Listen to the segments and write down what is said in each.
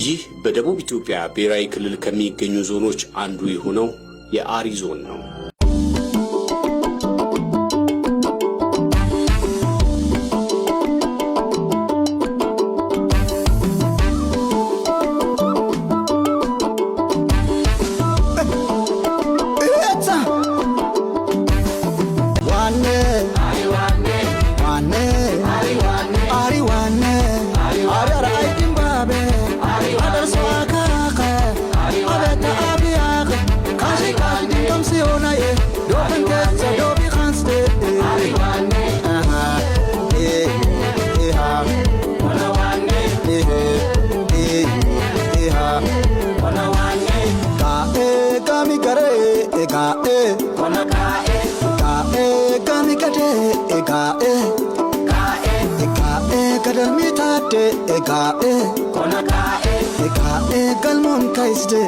ይህ በደቡብ ኢትዮጵያ ብሔራዊ ክልል ከሚገኙ ዞኖች አንዱ የሆነው የአሪ ዞን ነው። Galmon kaisde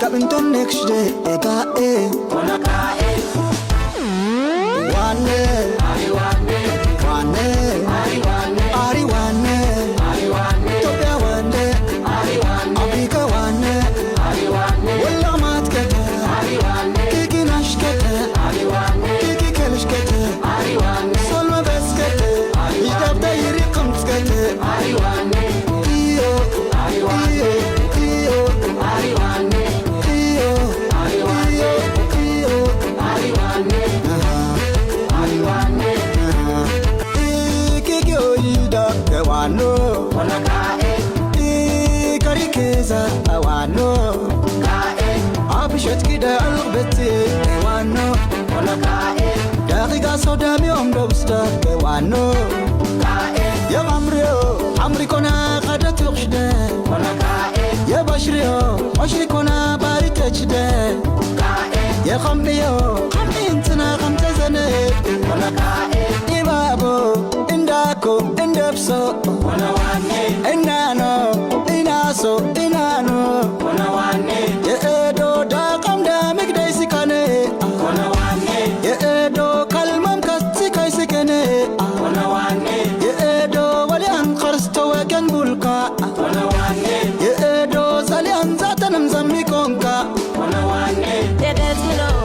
kabinton next day Sodami omdobsta wano ya amrio amrikona qada tuqshde ya bashrio bashrikona baritachde ya khamniyo khamintna khamtazane ibabo indako indapso inano inaso inano ya edo da qamda migdaisikane ya edo Yedetulo